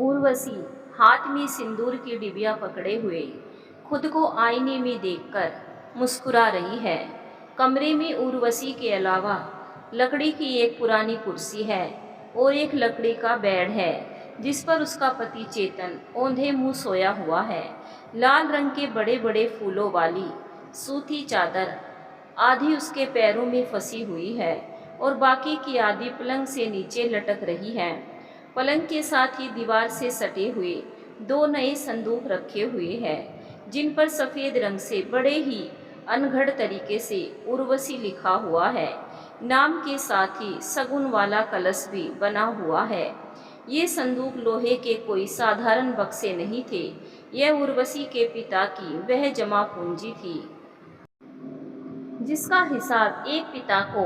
उर्वशी हाथ में सिंदूर की डिबिया पकड़े हुए खुद को आईने में देखकर मुस्कुरा रही है। कमरे में उर्वशी के अलावा लकड़ी की एक पुरानी कुर्सी है और एक लकड़ी का बेड है जिस पर उसका पति चेतन औंधे मुंह सोया हुआ है। लाल रंग के बड़े बड़े फूलों वाली सूती चादर आधी उसके पैरों में फंसी हुई है और बाकी की आधी पलंग से नीचे लटक रही है। पलंग के साथ ही दीवार से सटे हुए दो नए संदूक रखे हुए हैं जिन पर सफ़ेद रंग से बड़े ही अनघड़ तरीके से उर्वशी लिखा हुआ है। नाम के साथ ही सगुन वाला कलश भी बना हुआ है। ये संदूक लोहे के कोई साधारण बक्से नहीं थे। यह उर्वशी के पिता की वह जमा पूंजी थी जिसका हिसाब एक पिता को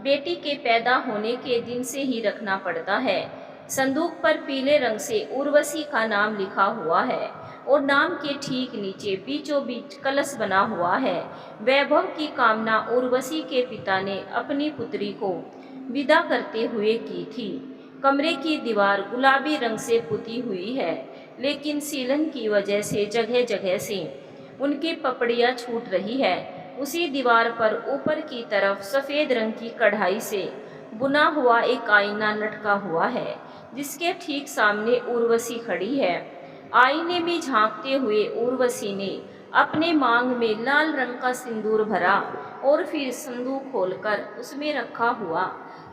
बेटी के पैदा होने के दिन से ही रखना पड़ता है। संदूक पर पीले रंग से उर्वशी का नाम लिखा हुआ है और नाम के ठीक नीचे बीचों बीच कलश बना हुआ है। वैभव की कामना उर्वशी के पिता ने अपनी पुत्री को विदा करते हुए की थी। कमरे की दीवार गुलाबी रंग से पुती हुई है, लेकिन सीलन की वजह से जगह जगह से उनकी पपड़ियाँ छूट रही है। उसी दीवार पर ऊपर की तरफ सफ़ेद रंग की कढ़ाई से बुना हुआ एक आईना लटका हुआ है जिसके ठीक सामने उर्वशी खड़ी है। आईने में झांकते हुए उर्वशी ने अपने मांग में लाल रंग का सिंदूर भरा और फिर संदूक खोलकर उसमें रखा हुआ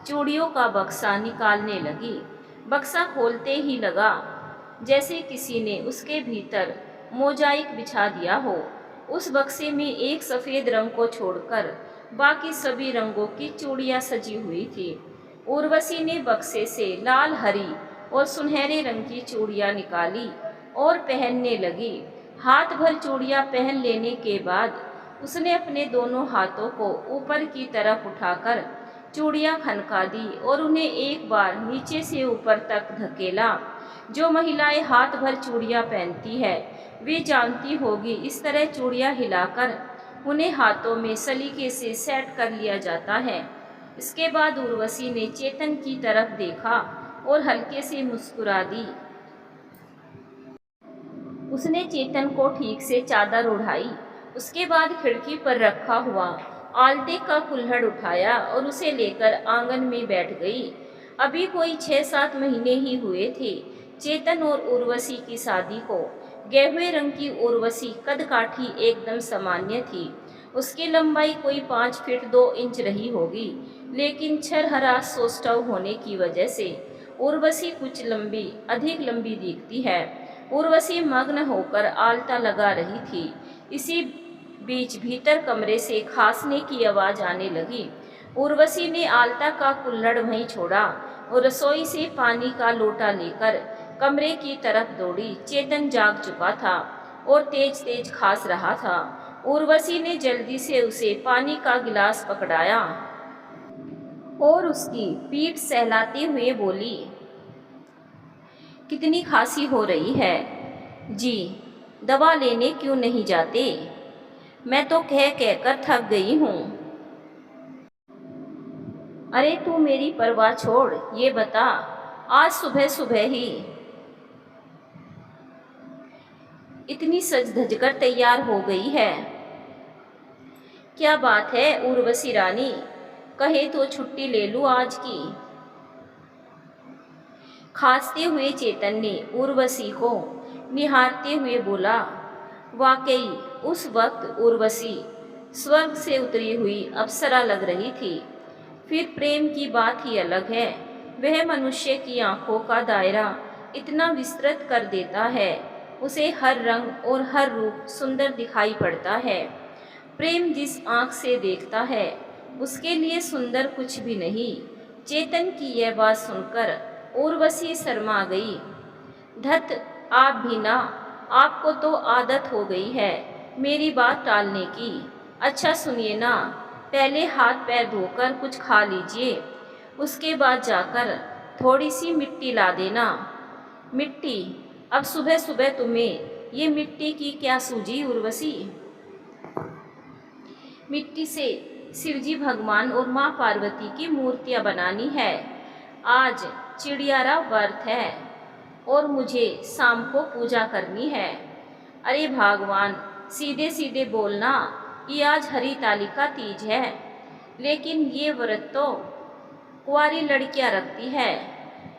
चूड़ियों का बक्सा निकालने लगी। बक्सा खोलते ही लगा जैसे किसी ने उसके भीतर मोजाइक बिछा दिया हो। उस बक्से में एक सफ़ेद रंग को छोड़कर बाकी सभी रंगों की चूड़ियाँ सजी हुई थी। उर्वशी ने बक्से से लाल, हरी और सुनहरे रंग की चूड़ियाँ निकाली और पहनने लगी। हाथ भर चूड़ियाँ पहन लेने के बाद उसने अपने दोनों हाथों को ऊपर की तरफ उठाकर चूड़ियाँ खनका दी और उन्हें एक बार नीचे से ऊपर तक धकेला। जो महिलाएं हाथ भर चूड़ियाँ पहनती है वे जानती होगी, इस तरह चूड़ियाँ हिलाकर उन्हें हाथों में सलीके से सेट कर लिया जाता है। इसके बाद उर्वशी ने चेतन की तरफ देखा और हल्के से मुस्कुरा दी। उसने चेतन को ठीक से चादर ओढ़ाई। उसके बाद खिड़की पर रखा हुआ आलते का कुल्हड़ उठाया और उसे लेकर आंगन में बैठ गई। अभी कोई 6-7 महीने ही हुए थे चेतन और उर्वशी की शादी को। गेहुए रंग की उर्वशी कद काठी एकदम सामान्य थी। उसकी लंबाई कोई 5 फीट 2 इंच रही होगी, लेकिन छरहरा सौष्ठव होने की वजह से उर्वशी कुछ अधिक लंबी दिखती है। उर्वशी मग्न होकर आलता लगा रही थी। इसी बीच भीतर कमरे से खांसने की आवाज़ आने लगी। उर्वशी ने आलता का कुल्हड़ वहीं छोड़ा और रसोई से पानी का लोटा लेकर कमरे की तरफ दौड़ी। चेतन जाग चुका था और तेज तेज खांस रहा था। उर्वशी ने जल्दी से उसे पानी का गिलास पकड़ाया और उसकी पीठ सहलाते हुए बोली, कितनी खांसी हो रही है? जी, दवा लेने क्यों नहीं जाते? मैं तो कह कहकर थक गई हूँ। अरे तू मेरी परवाह छोड़, ये बता, आज सुबह सुबह ही इतनी सज धज कर तैयार हो गई है? क्या बात है उर्वशी रानी, कहे तो छुट्टी ले लूँ आज की। खांसते हुए चेतन ने उर्वशी को निहारते हुए बोला। वाकई उस वक्त उर्वशी स्वर्ग से उतरी हुई अप्सरा लग रही थी। फिर प्रेम की बात ही अलग है। वह मनुष्य की आंखों का दायरा इतना विस्तृत कर देता है, उसे हर रंग और हर रूप सुंदर दिखाई पड़ता है। प्रेम जिस आंख से देखता है उसके लिए सुंदर कुछ भी नहीं। चेतन की यह बात सुनकर उर्वशी शर्मा गई। धत, आप भी ना, आपको तो आदत हो गई है मेरी बात टालने की। अच्छा सुनिए ना, पहले हाथ पैर धोकर कुछ खा लीजिए, उसके बाद जाकर थोड़ी सी मिट्टी ला देना। मिट्टी? अब सुबह सुबह तुम्हें ये मिट्टी की क्या सूझी उर्वशी? मिट्टी से शिवजी भगवान और माँ पार्वती की मूर्तियाँ बनानी है। आज चिड़ियारा व्रत है। और मुझे शाम को पूजा करनी है। अरे भगवान, सीधे सीधे बोलना कि आज हरितालिका तीज है, लेकिन ये व्रत तो कुंवारी लड़कियां रखती है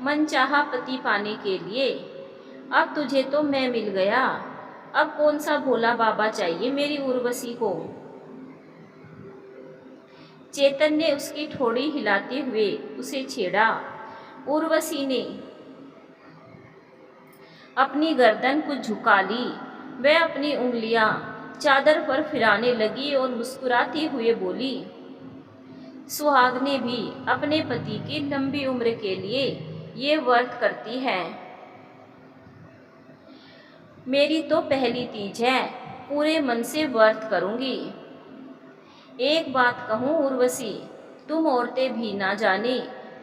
मनचाहा पति पाने के लिए। अब तुझे तो मैं मिल गया, अब कौन सा भोला बाबा चाहिए मेरी उर्वशी को। चेतन ने उसकी ठोड़ी हिलाते हुए उसे छेड़ा। उर्वशी ने अपनी गर्दन कुछ झुका ली। वह अपनी उंगलियां चादर पर फिराने लगी और मुस्कुराती हुए बोली, सुहागने भी अपने पति की लंबी उम्र के लिए ये व्रत करती है। मेरी तो पहली तीज है, पूरे मन से व्रत करूंगी। एक बात कहूँ उर्वशी, तुम औरतें भी ना जाने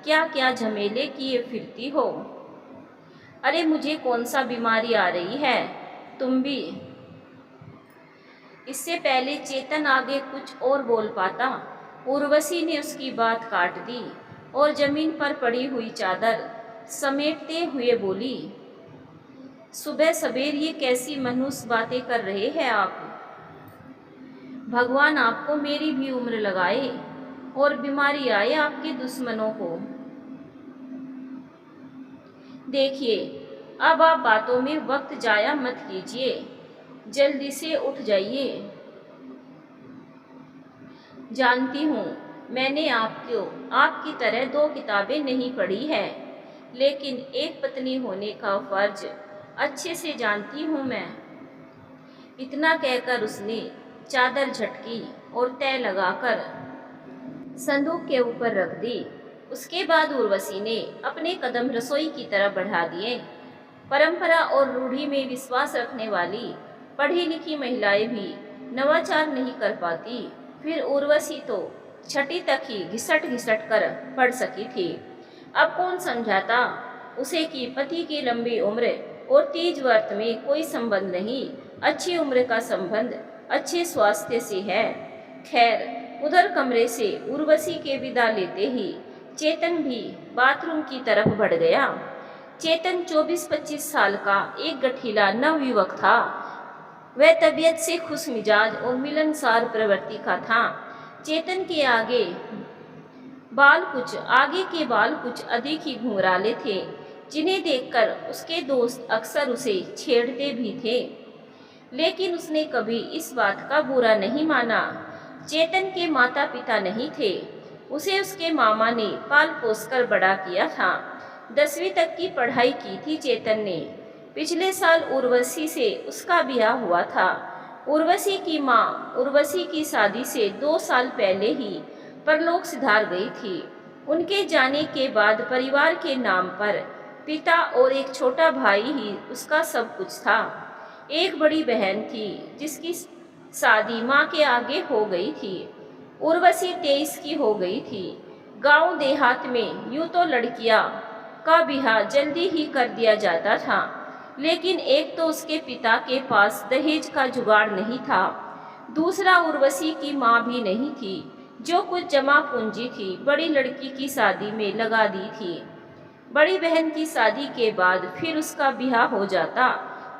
क्या क्या झमेले किए फिरती हो। अरे मुझे कौन सा बीमारी आ रही है, तुम भी। इससे पहले चेतन आगे कुछ और बोल पाता, उर्वशी ने उसकी बात काट दी और जमीन पर पड़ी हुई चादर समेटते हुए बोली, सुबह सवेर ये कैसी मनहूस बातें कर रहे हैं आप। भगवान आपको मेरी भी उम्र लगाए और बीमारी आए आपके दुश्मनों को। देखिए, अब आप बातों में वक्त जाया मत कीजिए, जल्दी से उठ जाइए। जानती हूँ मैंने आपकी तरह 2 किताबें नहीं पढ़ी है, लेकिन एक पत्नी होने का फर्ज अच्छे से जानती हूँ मैं। इतना कहकर उसने चादर झटकी और तय लगाकर संदूक के ऊपर रख दी। उसके बाद उर्वशी ने अपने कदम रसोई की तरफ बढ़ा दिए। परंपरा और रूढ़ी में विश्वास रखने वाली पढ़ी लिखी महिलाएं भी नवाचार नहीं कर पाती। फिर उर्वशी तो छठी तक ही घिसट घिसट कर पढ़ सकी थी। अब कौन समझाता उसे कि पति की लंबी उम्र और तीज व्रत में कोई संबंध नहीं, अच्छी उम्र का संबंध अच्छे स्वास्थ्य से है। खैर, उधर कमरे से उर्वशी के विदा लेते ही चेतन भी बाथरूम की तरफ बढ़ गया। चेतन 24-25 साल का एक गठीला नवयुवक था। वह तबीयत से खुश मिजाज और मिलनसार प्रवृत्ति का था। चेतन के आगे के बाल कुछ अधिक ही घुंघराले थे, जिन्हें देखकर उसके दोस्त अक्सर उसे छेड़ते भी थे, लेकिन उसने कभी इस बात का बुरा नहीं माना। चेतन के माता पिता नहीं थे, उसे उसके मामा ने पाल पोस कर बड़ा किया था। 10वीं तक की पढ़ाई की थी चेतन ने। पिछले साल उर्वशी से उसका ब्याह हुआ था। उर्वशी की माँ उर्वशी की शादी से 2 साल पहले ही परलोक सिधार गई थी। उनके जाने के बाद परिवार के नाम पर पिता और एक छोटा भाई ही उसका सब कुछ था। एक बड़ी बहन थी जिसकी शादी माँ के आगे हो गई थी। उर्वशी 23 की हो गई थी। गांव देहात में यूं तो लड़कियां का ब्याह जल्दी ही कर दिया जाता था, लेकिन एक तो उसके पिता के पास दहेज का जुगाड़ नहीं था, दूसरा उर्वशी की माँ भी नहीं थी जो कुछ जमा पूंजी थी बड़ी लड़की की शादी में लगा दी थी। बड़ी बहन की शादी के बाद फिर उसका ब्याह हो जाता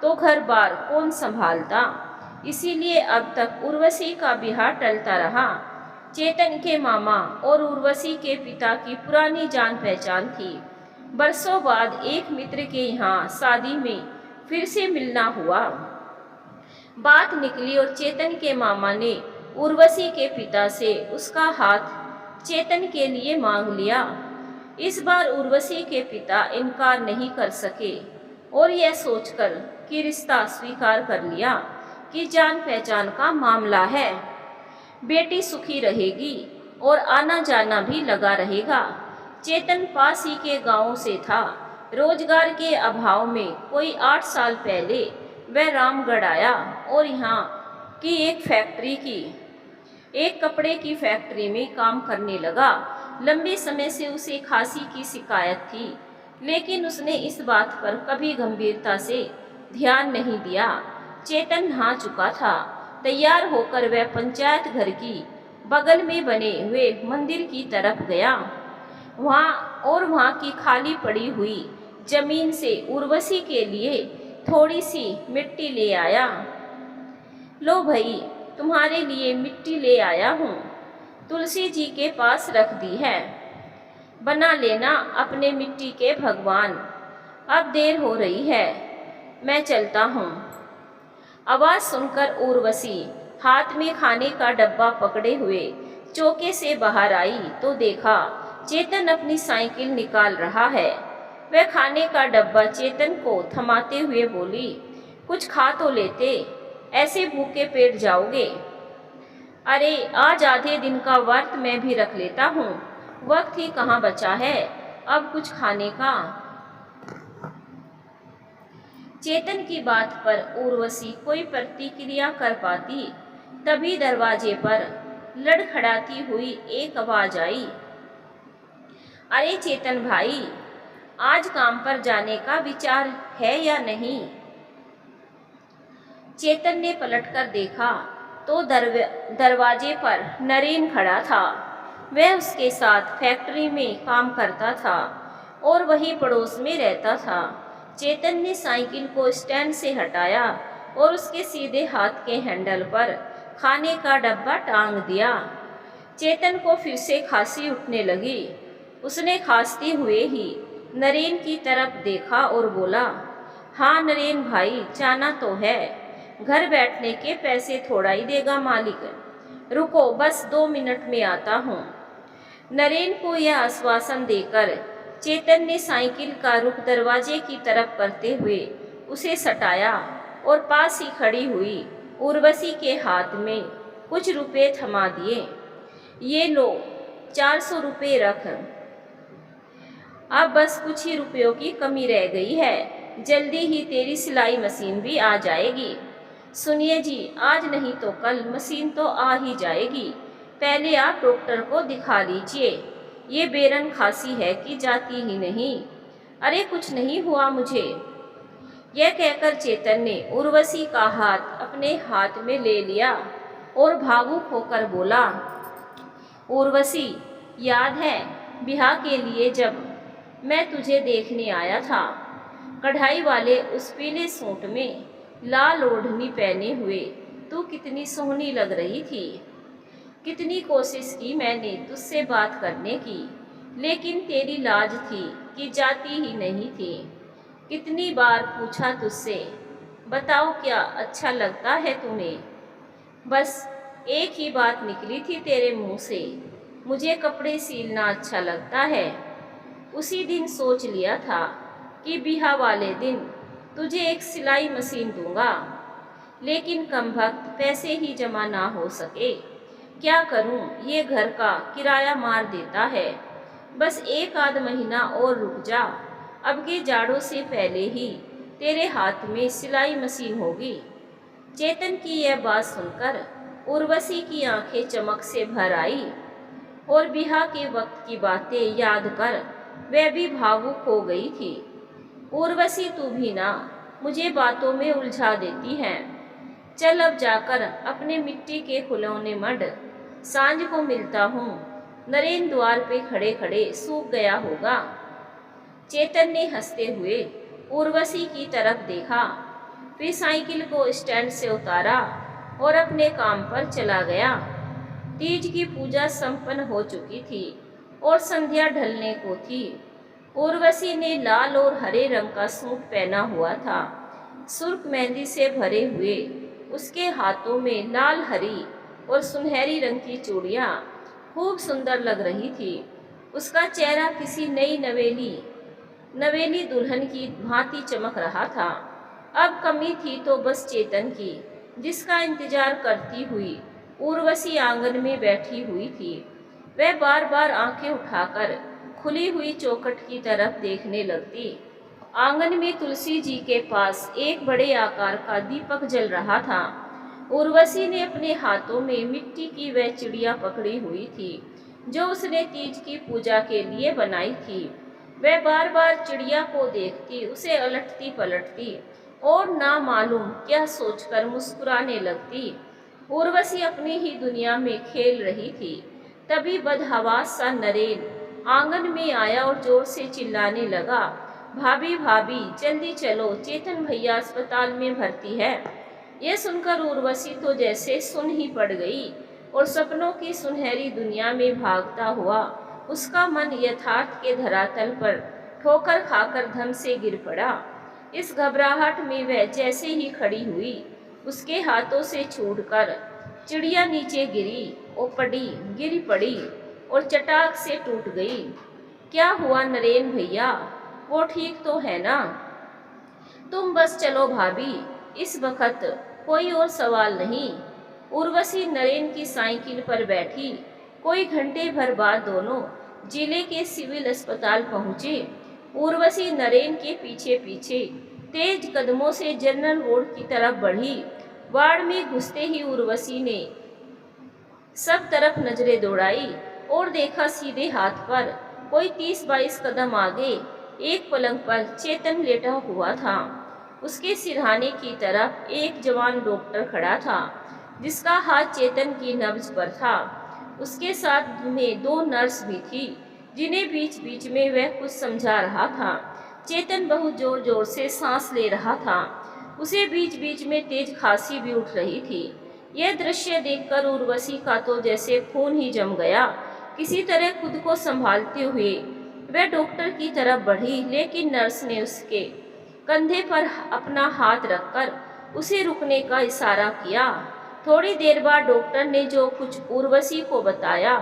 तो घर बार कौन संभालता, इसीलिए अब तक उर्वशी का ब्याह टलता रहा। चेतन के मामा और उर्वशी के पिता की पुरानी जान पहचान थी। बरसों बाद एक मित्र के यहाँ शादी में फिर से मिलना हुआ। बात निकली और चेतन के मामा ने उर्वशी के पिता से उसका हाथ चेतन के लिए मांग लिया। इस बार उर्वशी के पिता इनकार नहीं कर सके और यह सोचकर कि रिश्ता स्वीकार कर लिया कि जान पहचान का मामला है, बेटी सुखी रहेगी और आना जाना भी लगा रहेगा। चेतन पास ही के गांव से था। रोजगार के अभाव में कोई 8 साल पहले वह रामगढ़ आया और यहाँ की एक कपड़े की फैक्ट्री में काम करने लगा। लंबे समय से उसे खांसी की शिकायत थी, लेकिन उसने इस बात पर कभी गंभीरता से ध्यान नहीं दिया। चेतन नहा चुका था। तैयार होकर वह पंचायत घर की बगल में बने हुए मंदिर की तरफ गया। वहाँ की खाली पड़ी हुई जमीन से उर्वशी के लिए थोड़ी सी मिट्टी ले आया। लो भई, तुम्हारे लिए मिट्टी ले आया हूँ, तुलसी जी के पास रख दी है। बना लेना अपने मिट्टी के भगवान, अब देर हो रही है, मैं चलता हूँ। आवाज़ सुनकर उर्वशी हाथ में खाने का डब्बा पकड़े हुए चौके से बाहर आई तो देखा चेतन अपनी साइकिल निकाल रहा है। वह खाने का डब्बा चेतन को थमाते हुए बोली, कुछ खा तो लेते, ऐसे भूखे पेट जाओगे। अरे आज आधे दिन का व्रत मैं भी रख लेता हूँ, वक्त ही कहाँ बचा है अब कुछ खाने का। चेतन की बात पर उर्वशी कोई प्रतिक्रिया कर पाती, तभी दरवाजे पर लड़खड़ाती हुई एक आवाज आई, अरे चेतन भाई, आज काम पर जाने का विचार है या नहीं? चेतन ने पलटकर देखा तो दरवाजे पर नरेन खड़ा था। वह उसके साथ फैक्ट्री में काम करता था और वही पड़ोस में रहता था। चेतन ने साइकिल को स्टैंड से हटाया और उसके सीधे हाथ के हैंडल पर खाने का डब्बा टांग दिया। चेतन को फिर से खांसी उठने लगी। उसने खांसते हुए ही नरेन की तरफ देखा और बोला, हाँ नरेन भाई, जाना तो है, घर बैठने के पैसे थोड़ा ही देगा मालिक, रुको बस 2 मिनट में आता हूँ। नरेन को यह आश्वासन देकर चेतन ने साइकिल का रुख दरवाजे की तरफ करते हुए उसे सटाया और पास ही खड़ी हुई उर्वशी के हाथ में कुछ रुपए थमा दिए। ये लो, 400 रुपये रख, अब बस कुछ ही रुपयों की कमी रह गई है, जल्दी ही तेरी सिलाई मशीन भी आ जाएगी। सुनिए जी, आज नहीं तो कल मशीन तो आ ही जाएगी, पहले आप डॉक्टर को दिखा लीजिए, ये बेरन खांसी है कि जाती ही नहीं। अरे कुछ नहीं हुआ मुझे। यह कहकर चेतन ने उर्वशी का हाथ अपने हाथ में ले लिया और भावुक होकर बोला, उर्वशी, याद है ब्याह के लिए जब मैं तुझे देखने आया था, कढ़ाई वाले उस पीले सूट में लाल ओढ़नी पहने हुए तू कितनी सोहनी लग रही थी। कितनी कोशिश की मैंने तुझसे बात करने की, लेकिन तेरी लाज थी कि जाती ही नहीं थी। कितनी बार पूछा तुझसे, बताओ क्या अच्छा लगता है तुम्हें, बस एक ही बात निकली थी तेरे मुंह से, मुझे कपड़े सिलना अच्छा लगता है। उसी दिन सोच लिया था कि ब्याह वाले दिन तुझे एक सिलाई मशीन दूंगा, लेकिन कमबख्त पैसे ही जमा ना हो सके। क्या करूं, ये घर का किराया मार देता है। बस एक आध महीना और रुक जा, अब के जाड़ों से पहले ही तेरे हाथ में सिलाई मशीन होगी। चेतन की यह बात सुनकर उर्वशी की आंखें चमक से भर आई और ब्याह के वक्त की बातें याद कर वह भी भावुक हो गई थी। उर्वशी, तू भी ना मुझे बातों में उलझा देती है। चल अब जाकर अपने मिट्टी के खिलौने मढ़, सांझ को मिलता हूँ। नरेन द्वार पे खड़े खड़े सूख गया होगा। चेतन ने हंसते हुए उर्वशी की तरफ देखा, फिर साइकिल को स्टैंड से उतारा और अपने काम पर चला गया। तीज की पूजा संपन्न हो चुकी थी और संध्या ढलने को थी। उर्वशी ने लाल और हरे रंग का सूट पहना हुआ था। सुर्ख मेहंदी से भरे हुए उसके हाथों में लाल, हरी और सुनहरी रंग की चूड़ियाँ खूब सुंदर लग रही थी। उसका चेहरा किसी नई नवेली दुल्हन की भांति चमक रहा था। अब कमी थी तो बस चेतन की, जिसका इंतजार करती हुई उर्वशी आंगन में बैठी हुई थी। वह बार बार आंखें उठाकर खुली हुई चौखट की तरफ देखने लगती। आंगन में तुलसी जी के पास एक बड़े आकार का दीपक जल रहा था। उर्वशी ने अपने हाथों में मिट्टी की वह चिड़िया पकड़ी हुई थी जो उसने तीज की पूजा के लिए बनाई थी। वह बार बार चिड़िया को देखती, उसे अलटती पलटती और ना मालूम क्या सोचकर मुस्कुराने लगती। उर्वशी अपनी ही दुनिया में खेल रही थी। तभी बदहवास सा नरेन आंगन में आया और जोर से चिल्लाने लगा, भाभी भाभी जल्दी चलो, चेतन भैया अस्पताल में भर्ती है। यह सुनकर उर्वशी तो जैसे सुन ही पड़ गई और सपनों की सुनहरी दुनिया में भागता हुआ उसका मन यथार्थ के धरातल पर ठोकर खाकर धम से गिर पड़ा। इस घबराहट में वह जैसे ही खड़ी हुई, उसके हाथों से छूटकर चिड़िया नीचे गिरी और गिरी पड़ी और चटाक से टूट गई। क्या हुआ नरेन भैया, वो ठीक तो है ना? तुम बस चलो भाभी, इस वक्त कोई और सवाल नहीं। उर्वशी नरेन की साइकिल पर बैठी। कोई घंटे भर बाद दोनों जिले के सिविल अस्पताल पहुंचे। उर्वशी नरेन के पीछे पीछे तेज कदमों से जनरल वार्ड की तरफ बढ़ी। वार्ड में घुसते ही उर्वशी ने सब तरफ नजरें दौड़ाई और देखा सीधे हाथ पर कोई 30-22 कदम आगे एक पलंग पर चेतन लेटा हुआ था। उसके सिरहाने की तरफ एक जवान डॉक्टर खड़ा था, जिसका हाथ चेतन की नब्ज पर था। उसके साथ में 2 नर्स भी थी, जिन्हें बीच बीच में वह कुछ समझा रहा था। चेतन बहुत जोर जोर से सांस ले रहा था। उसे बीच बीच में तेज खांसी भी उठ रही थी। यह दृश्य देखकर उर्वशी का तो जैसे खून ही जम गया। किसी तरह खुद को संभालते हुए वह डॉक्टर की तरफ बढ़ी, लेकिन नर्स ने उसके कंधे पर अपना हाथ रखकर उसे रुकने का इशारा किया। थोड़ी देर बाद डॉक्टर ने जो कुछ उर्वशी को बताया,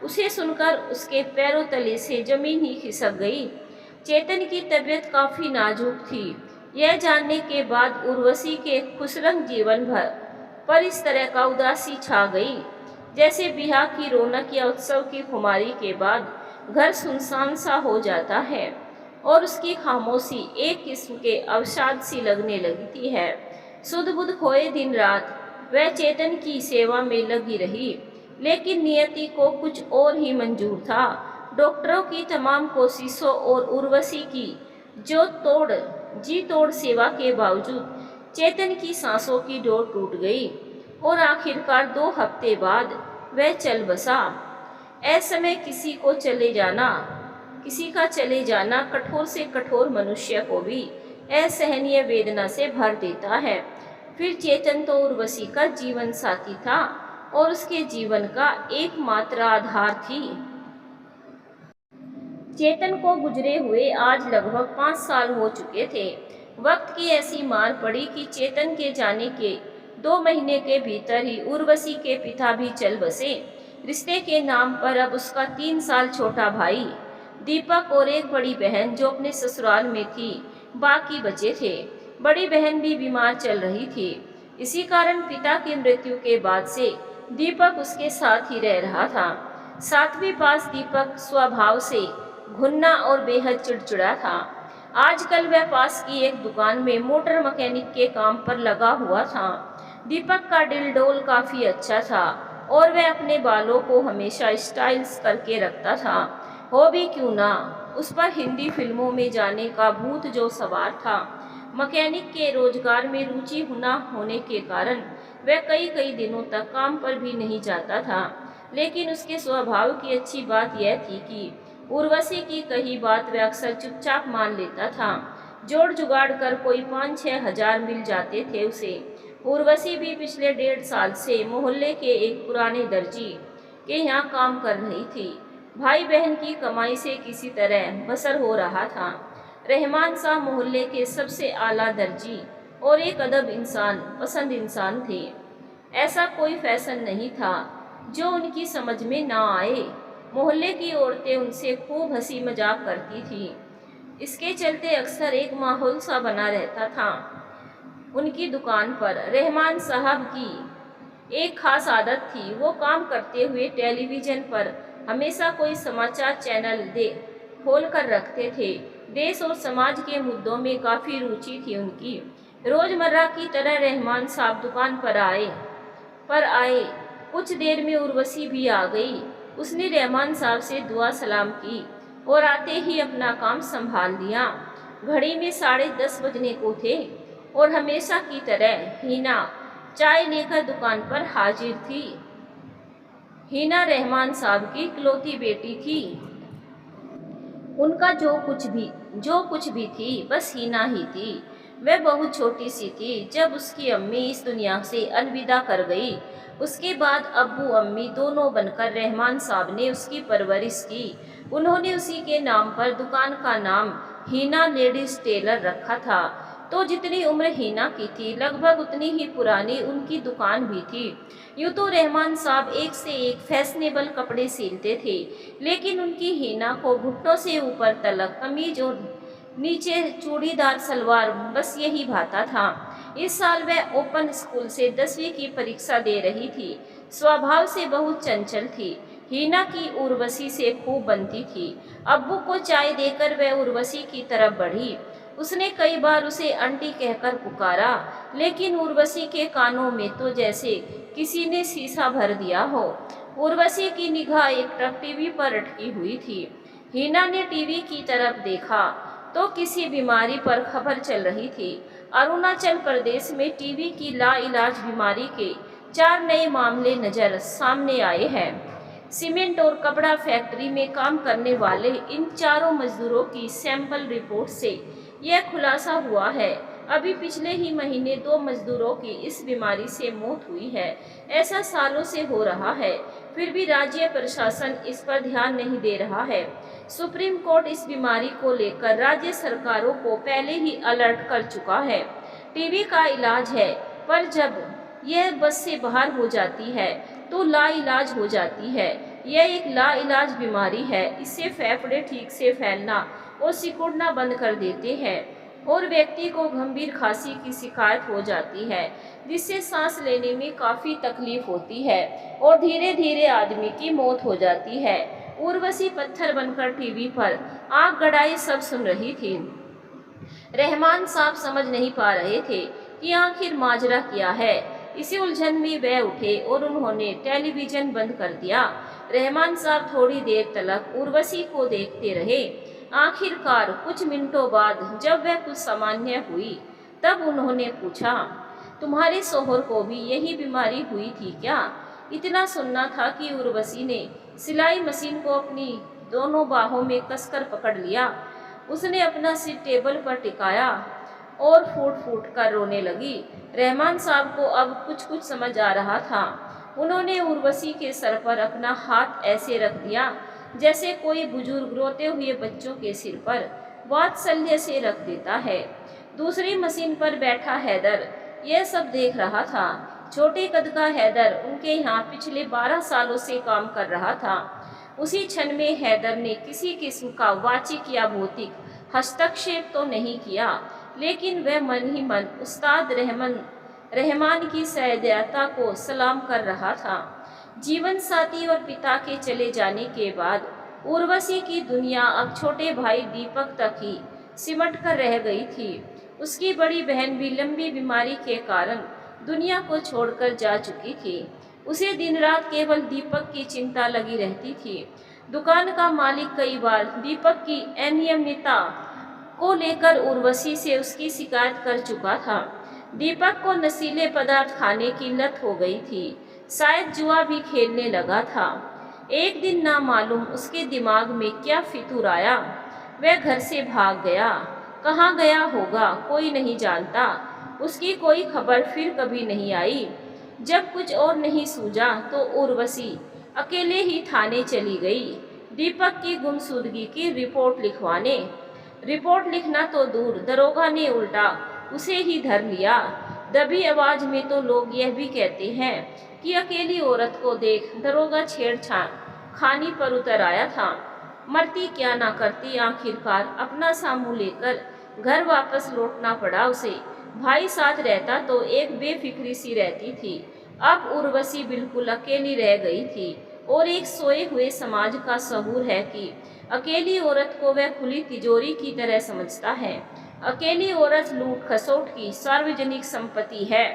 उसे सुनकर उसके पैरों तले से जमीन ही खिसक गई। चेतन की तबीयत काफी नाजुक थी। यह जानने के बाद उर्वशी के खुशरंग जीवन भर पर इस तरह का उदासी छा गई, जैसे ब्याह की रौनक या उत्सव की खुमारी के बाद घर सुनसान सा हो जाता है और उसकी खामोशी एक किस्म के अवसाद सी लगने लगती है। सुध बुध खोए दिन रात वह चेतन की सेवा में लगी रही, लेकिन नियति को कुछ और ही मंजूर था। डॉक्टरों की तमाम कोशिशों और उर्वशी की जी तोड़ सेवा के बावजूद चेतन की सांसों की डोर टूट गई और आखिरकार 2 हफ्ते बाद वह चल बसा। ऐसमय किसी का चले जाना कठोर से कठोर मनुष्य को भी असहनीय वेदना से भर देता है। फिर चेतन तो उर्वशी का जीवन साथी था और उसके जीवन का एकमात्र आधार थी। चेतन को गुजरे हुए आज लगभग 5 साल हो चुके थे। वक्त की ऐसी मार पड़ी कि चेतन के जाने के 2 महीने के भीतर ही उर्वशी के पिता भी चल बसे। रिश्ते के नाम पर अब उसका 3 साल छोटा भाई दीपक और एक बड़ी बहन जो अपने ससुराल में थी, बाकी बचे थे। बड़ी बहन भी बीमार चल रही थी। इसी कारण पिता की मृत्यु के बाद से दीपक उसके साथ ही रह रहा था। 7वीं पास दीपक स्वभाव से घुन्ना और बेहद चिड़चिड़ा था। आजकल वह पास की एक दुकान में मोटर मैकेनिक के काम पर लगा हुआ था। दीपक का दिल डोल काफी अच्छा था और वह अपने बालों को हमेशा स्टाइल्स करके रखता था। हो भी क्यों ना, उस पर हिंदी फिल्मों में जाने का भूत जो सवार था। मैकेनिक के रोजगार में रुचि न होने के कारण वह कई दिनों तक काम पर भी नहीं जाता था, लेकिन उसके स्वभाव की अच्छी बात यह थी कि उर्वशी की कही बात वह अक्सर चुपचाप मान लेता था। जोड़ जुगाड़ कर कोई 5-6 हजार मिल जाते थे उसे। उर्वशी भी पिछले 1.5 साल से मोहल्ले के एक पुराने दर्जी के यहाँ काम कर रही थी। भाई बहन की कमाई से किसी तरह बसर हो रहा था। रहमान साहब मोहल्ले के सबसे आला दर्जी और एक अदब इंसान, पसंद इंसान थे। ऐसा कोई फैशन नहीं था जो उनकी समझ में ना आए। मोहल्ले की औरतें उनसे खूब हंसी मजाक करती थी। इसके चलते अक्सर एक माहौल सा बना रहता था। उनकी दुकान पर रहमान साहब की एक खास आदत थी, वो काम करते हुए टेलीविजन पर हमेशा कोई समाचार चैनल खोल कर रखते थे। देश और समाज के मुद्दों में काफ़ी रुचि थी उनकी। रोज़मर्रा की तरह रहमान साहब दुकान पर आए। कुछ देर में उर्वशी भी आ गई। उसने रहमान साहब से दुआ सलाम की और आते ही अपना काम संभाल लिया। घड़ी में 10:30 बजने को थे और हमेशा की तरह हीना चाय लेकर दुकान पर हाजिर थी। हीना रहमान साहब की इकलौती बेटी थी। उनका जो कुछ भी जो कुछ भी थी बस हीना ही थी। वह बहुत छोटी सी थी जब उसकी अम्मी इस दुनिया से अलविदा कर गई। उसके बाद अब्बू अम्मी दोनों बनकर रहमान साहब ने उसकी परवरिश की। उन्होंने उसी के नाम पर दुकान का नाम हीना लेडीज टेलर रखा था। तो जितनी उम्र हीना की थी लगभग उतनी ही पुरानी उनकी दुकान भी थी। यूँ तो रहमान साहब एक से एक फैशनेबल कपड़े सिलते थे, लेकिन उनकी हीना को घुटनों से ऊपर तलक कमीज और नीचे चूड़ीदार सलवार बस यही भाता था। इस साल वह ओपन स्कूल से 10वीं की परीक्षा दे रही थी। स्वभाव से बहुत चंचल थी। हीना की उर्वशी से खूब बनती थी। अब्बू को चाय देकर वह उर्वशी की तरफ बढ़ी। उसने कई बार उसे आंटी कहकर पुकारा, लेकिन उर्वशी के कानों में तो जैसे किसी ने शीशा भर दिया हो। उर्वशी की निगाह एक टक टीवी पर अटकी हुई थी। हीना ने टीवी की तरफ देखा तो किसी बीमारी पर खबर चल रही थी। अरुणाचल प्रदेश में टीबी की लाइलाज बीमारी के 4 नए मामले नजर सामने आए हैं। सीमेंट और कपड़ा फैक्ट्री में काम करने वाले इन चारों मजदूरों की सैंपल रिपोर्ट से यह खुलासा हुआ है। अभी पिछले ही महीने 2 मजदूरों की इस बीमारी से मौत हुई है। ऐसा सालों से हो रहा है, फिर भी राज्य प्रशासन इस पर ध्यान नहीं दे रहा है। सुप्रीम कोर्ट इस बीमारी को लेकर राज्य सरकारों को पहले ही अलर्ट कर चुका है। टीबी का इलाज है, पर जब यह बस से बाहर हो जाती है तो लाइलाज हो जाती है। यह एक लाइलाज बीमारी है। इससे फेफड़े ठीक से फैलना और सिकुड़ना बंद कर देते हैं और व्यक्ति को गंभीर खांसी की शिकायत हो जाती है, जिससे सांस लेने में काफ़ी तकलीफ होती है और धीरे धीरे आदमी की मौत हो जाती है। उर्वशी पत्थर बनकर टीवी पर आग गड़ाई सब सुन रही थी। रहमान साहब समझ नहीं पा रहे थे कि आखिर माजरा क्या है। इसी उलझन में वह उठे और उन्होंने टेलीविजन बंद कर दिया। रहमान साहब थोड़ी देर तक उर्वशी को देखते रहे। आखिरकार कुछ मिनटों बाद जब वह कुछ सामान्य हुई तब उन्होंने पूछा, तुम्हारे शोहर को भी यही बीमारी हुई थी क्या? इतना सुनना था कि उर्वशी ने सिलाई मशीन को अपनी दोनों बाहों में कसकर पकड़ लिया। उसने अपना सिर टेबल पर टिकाया और फूट फूट कर रोने लगी। रहमान साहब को अब कुछ कुछ समझ आ रहा था। उन्होंने उर्वशी के सर पर अपना हाथ ऐसे रख दिया जैसे कोई बुजुर्ग रोते हुए बच्चों के सिर पर वात्सल्य से रख देता है। दूसरी मशीन पर बैठा हैदर यह सब देख रहा था। छोटे कद का हैदर उनके यहाँ पिछले 12 सालों से काम कर रहा था। उसी क्षण में हैदर ने किसी किस्म का वाचिक या भौतिक हस्तक्षेप तो नहीं किया, लेकिन वह मन ही मन उस्ताद रहमान की सहृदयता को सलाम कर रहा था। जीवन साथी और पिता के चले जाने के बाद उर्वशी की दुनिया अब छोटे भाई दीपक तक ही सिमट कर रह गई थी। उसकी बड़ी बहन भी लंबी बीमारी के कारण दुनिया को छोड़कर जा चुकी थी। उसे दिन रात केवल दीपक की चिंता लगी रहती थी। दुकान का मालिक कई बार दीपक की अनियमितता को लेकर उर्वशी से उसकी शिकायत कर चुका था। दीपक को नशीले पदार्थ खाने की लत हो गई थी, शायद जुआ भी खेलने लगा था। एक दिन ना मालूम उसके दिमाग में क्या फितूर आया, वह घर से भाग गया। कहाँ गया होगा कोई नहीं जानता। उसकी कोई खबर फिर कभी नहीं आई। जब कुछ और नहीं सूझा तो उर्वशी अकेले ही थाने चली गई, दीपक की गुमशुदगी की रिपोर्ट लिखवाने। रिपोर्ट लिखना तो दूर, दरोगा ने उल्टा उसे ही धर लिया। दबी आवाज में तो लोग यह भी कहते हैं कि अकेली औरत को देख दरोगा छेड़छाड़ खानी पर उतर आया था। मरती क्या ना करती, आखिरकार अपना सामू लेकर घर वापस लौटना पड़ा उसे। भाई साथ रहता तो एक बेफिक्री सी रहती थी। अब उर्वशी बिल्कुल अकेली रह गई थी और एक सोए हुए समाज का सहूर है कि अकेली औरत को वह खुली तिजोरी की तरह समझता है। अकेली औरत लूट खसोट की सार्वजनिक संपत्ति है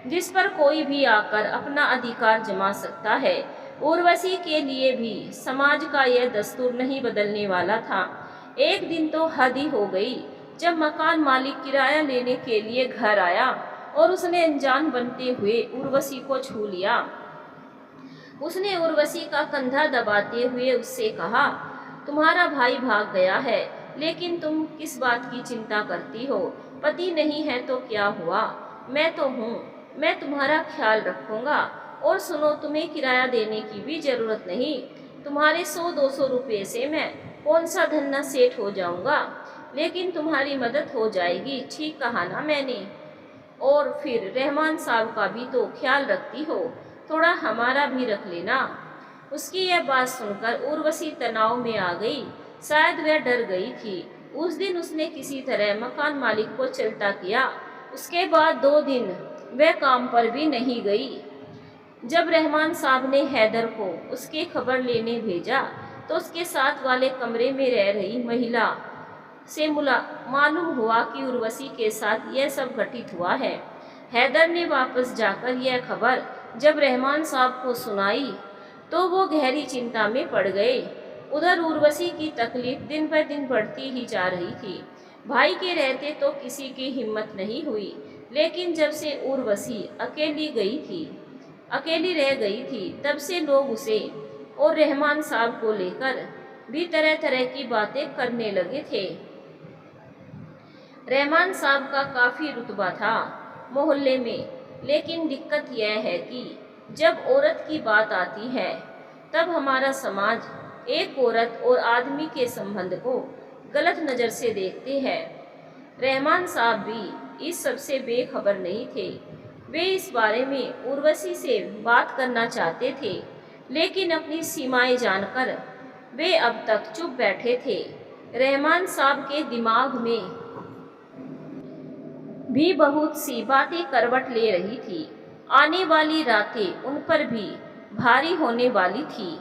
जिस पर कोई भी आकर अपना अधिकार जमा सकता है। उर्वशी के लिए भी समाज का यह दस्तूर नहीं बदलने वाला था। एक दिन तो हद ही हो गई जब मकान मालिक किराया लेने के लिए घर आया और उसने अनजान बनते हुए उर्वशी को छू लिया। उसने उर्वशी का कंधा दबाते हुए उससे कहा, तुम्हारा भाई भाग गया है। लेकिन तुम किस बात की चिंता करती हो? पति नहीं है तो क्या हुआ, मैं तो हूँ, मैं तुम्हारा ख्याल रखूंगा। और सुनो, तुम्हें किराया देने की भी जरूरत नहीं। तुम्हारे 100-200 रुपये से मैं कौन सा धन्ना सेठ हो जाऊंगा, लेकिन तुम्हारी मदद हो जाएगी। ठीक कहा ना मैंने? और फिर रहमान साहब का भी तो ख्याल रखती हो, थोड़ा हमारा भी रख लेना। उसकी यह बात सुनकर उर्वशी तनाव में आ गई। शायद वह डर गई थी। उस दिन उसने किसी तरह मकान मालिक को चलता किया। उसके बाद 2 दिन वह काम पर भी नहीं गई। जब रहमान साहब ने हैदर को उसकी खबर लेने भेजा तो उसके साथ वाले कमरे में रह रही महिला से मालूम हुआ कि उर्वशी के साथ यह सब घटित हुआ है। हैदर ने वापस जाकर यह खबर जब रहमान साहब को सुनाई तो वो गहरी चिंता में पड़ गए। उधर उर्वशी की तकलीफ दिन पर दिन बढ़ती ही जा रही थी। भाई के रहते तो किसी की हिम्मत नहीं हुई, लेकिन जब से उर्वशी अकेली रह गई थी, तब से लोग उसे और रहमान साहब को लेकर भी तरह तरह की बातें करने लगे थे। रहमान साहब का काफ़ी रुतबा था मोहल्ले में, लेकिन दिक्कत यह है कि जब औरत की बात आती है तब हमारा समाज एक औरत और आदमी के संबंध को गलत नज़र से देखते हैं। रहमान साहब भी इस सब से बेखबर नहीं थे। वे इस बारे में उर्वशी से बात करना चाहते थे, लेकिन अपनी सीमाएं जानकर वे अब तक चुप बैठे थे। रहमान साहब के दिमाग में भी बहुत सी बातें करवट ले रही थी। आने वाली रातें उन पर भी भारी होने वाली थी।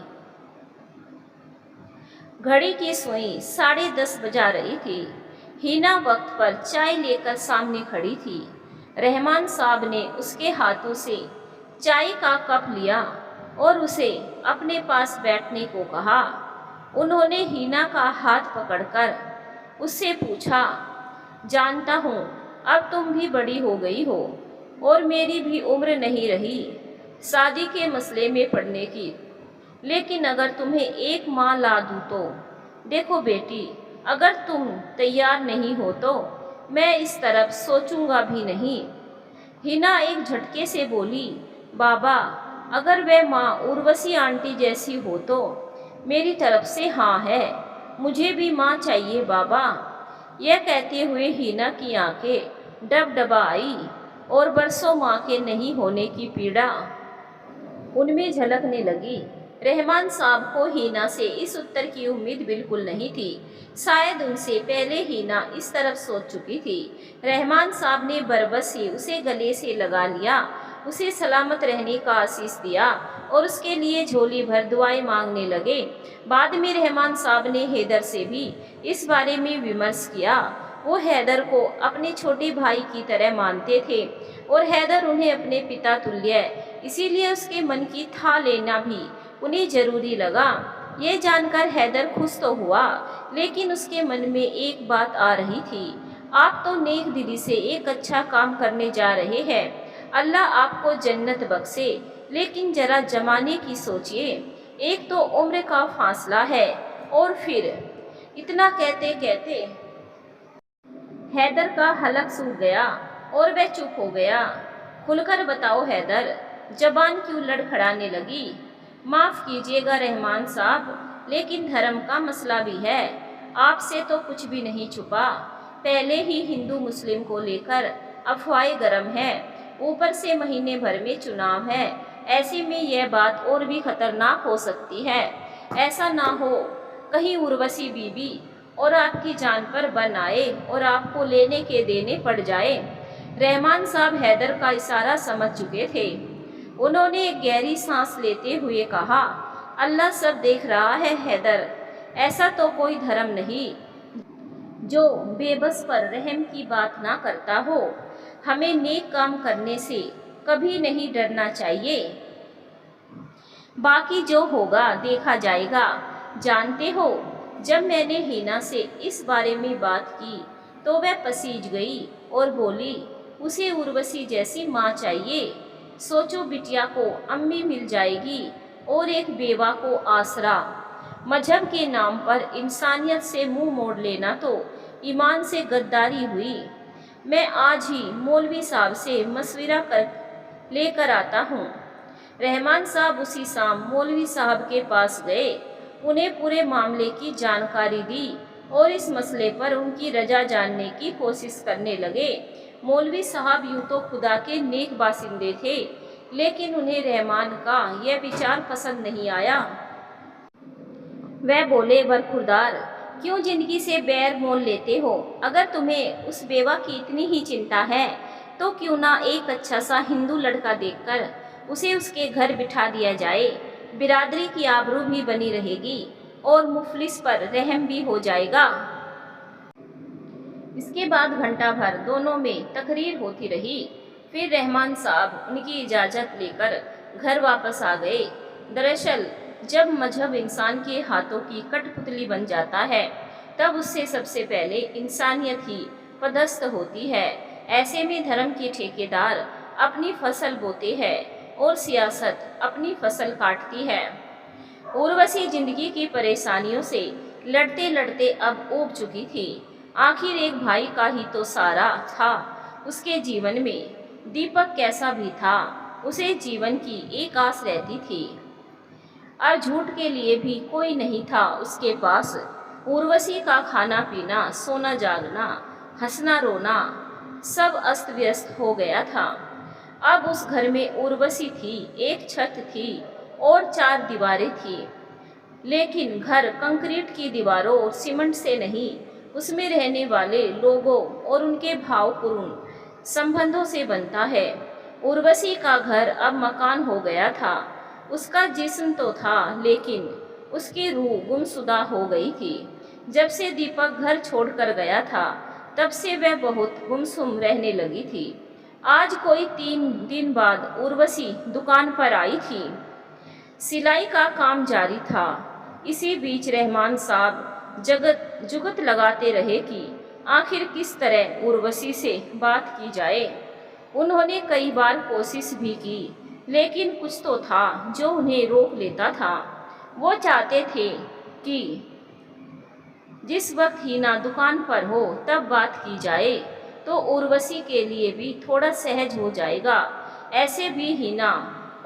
घड़ी की सुई 10:30 बजा रही थी। हिना वक्त पर चाय लेकर सामने खड़ी थी। रहमान साहब ने उसके हाथों से चाय का कप लिया और उसे अपने पास बैठने को कहा। उन्होंने हिना का हाथ पकड़कर उससे पूछा, जानता हूँ अब तुम भी बड़ी हो गई हो और मेरी भी उम्र नहीं रही शादी के मसले में पड़ने की, लेकिन अगर तुम्हें एक माँ ला दूँ तो देखो बेटी, अगर तुम तैयार नहीं हो तो मैं इस तरफ सोचूंगा भी नहीं। हिना एक झटके से बोली, बाबा अगर वह माँ उर्वशी आंटी जैसी हो तो मेरी तरफ से हाँ है, मुझे भी माँ चाहिए बाबा। यह कहते हुए हिना की आंखें डबडबा आई और बरसों माँ के नहीं होने की पीड़ा उनमें झलकने लगी। रहमान साहब को हिना से इस उत्तर की उम्मीद बिल्कुल नहीं थी। शायद उनसे पहले हिना इस तरफ सोच चुकी थी। रहमान साहब ने बरबस ही उसे गले से लगा लिया, उसे सलामत रहने का आशीष दिया और उसके लिए झोली भर दुआएं मांगने लगे। बाद में रहमान साहब ने हैदर से भी इस बारे में विमर्श किया। वो हैदर को अपने छोटे भाई की तरह मानते थे और हैदर उन्हें अपने पिता तुल्य, इसीलिए उसके मन की था लेना भी उन्हें जरूरी लगा। ये जानकर हैदर खुश तो हुआ, लेकिन उसके मन में एक बात आ रही थी, आप तो नेक दिली से एक अच्छा काम करने जा रहे हैं, अल्लाह आपको जन्नत बख्शे, लेकिन जरा जमाने की सोचिए, एक तो उम्र का फासला है और फिर इतना कहते कहते हैदर का हलक सूख गया और वह चुप हो गया। खुलकर बताओ हैदर, जबान क्यों लड़खड़ाने लगी? माफ़ कीजिएगा रहमान साहब, लेकिन धर्म का मसला भी है, आपसे तो कुछ भी नहीं छुपा। पहले ही हिंदू मुस्लिम को लेकर अफवाहें गर्म है, ऊपर से महीने भर में चुनाव है, ऐसे में यह बात और भी खतरनाक हो सकती है। ऐसा ना हो कहीं उर्वशी बीबी और आपकी जान पर बन आए और आपको लेने के देने पड़ जाए। रहमान साहब हैदर का इशारा समझ चुके थे। उन्होंने एक गहरी सांस लेते हुए कहा, अल्लाह सब देख रहा है हैदर, ऐसा तो कोई धर्म नहीं जो बेबस पर रहम की बात ना करता हो। हमें नेक काम करने से कभी नहीं डरना चाहिए, बाकी जो होगा देखा जाएगा। जानते हो, जब मैंने हिना से इस बारे में बात की तो वह पसीज गई और बोली, उसे उर्वशी जैसी माँ चाहिए। सोचो, बिटिया को अम्मी मिल जाएगी और एक बेवा को आसरा। मजहब के नाम पर इंसानियत से मुंह मोड़ लेना तो ईमान से गद्दारी हुई। मैं आज ही मौलवी साहब से मशविरा कर लेकर आता हूँ। रहमान साहब उसी शाम मौलवी साहब के पास गए, उन्हें पूरे मामले की जानकारी दी और इस मसले पर उनकी रजा जानने की कोशिश करने लगे। मौलवी साहब यूं तो खुदा के नेक बासिंदे थे, लेकिन उन्हें रहमान का यह विचार पसंद नहीं आया। वह बोले, बरखुरदार, क्यों जिंदगी से बैर मोल लेते हो? अगर तुम्हें उस बेवा की इतनी ही चिंता है तो क्यों ना एक अच्छा सा हिंदू लड़का देखकर उसे उसके घर बिठा दिया जाए। बिरादरी की आबरू भी बनी रहेगी और मुफलिस पर रहम भी हो जाएगा। इसके बाद घंटा भर दोनों में तकरीर होती रही। फिर रहमान साहब उनकी इजाज़त लेकर घर वापस आ गए। दरअसल जब मजहब इंसान के हाथों की कठपुतली बन जाता है तब उससे सबसे पहले इंसानियत ही पदस्थ होती है। ऐसे में धर्म के ठेकेदार अपनी फसल बोते हैं और सियासत अपनी फसल काटती है। उर्वशी जिंदगी की परेशानियों से लड़ते लड़ते अब ऊब चुकी थी। आखिर एक भाई का ही तो सारा था उसके जीवन में। दीपक कैसा भी था, उसे जीवन की एक आस रहती थी। अब झूठ के लिए भी कोई नहीं था उसके पास। उर्वशी का खाना पीना, सोना जागना, हंसना रोना सब अस्त व्यस्त हो गया था। अब उस घर में उर्वशी थी, एक छत थी और 4 दीवारें थी। लेकिन घर कंक्रीट की दीवारों और सीमेंट से नहीं, उसमें रहने वाले लोगों और उनके भावपूर्ण संबंधों से बनता है। उर्वशी का घर अब मकान हो गया था। उसका जिस्म तो था, लेकिन उसकी रूह गुमशुदा हो गई थी। जब से दीपक घर छोड़कर गया था तब से वह बहुत गुमसुम रहने लगी थी। आज कोई 3 दिन बाद उर्वशी दुकान पर आई थी। सिलाई का काम जारी था। इसी बीच रहमान साहब जुगत लगाते रहे कि आखिर किस तरह उर्वशी से बात की जाए। उन्होंने कई बार कोशिश भी की, लेकिन कुछ तो था जो उन्हें रोक लेता था। वो चाहते थे कि जिस वक्त हीना दुकान पर हो तब बात की जाए, तो उर्वशी के लिए भी थोड़ा सहज हो जाएगा। ऐसे भी हीना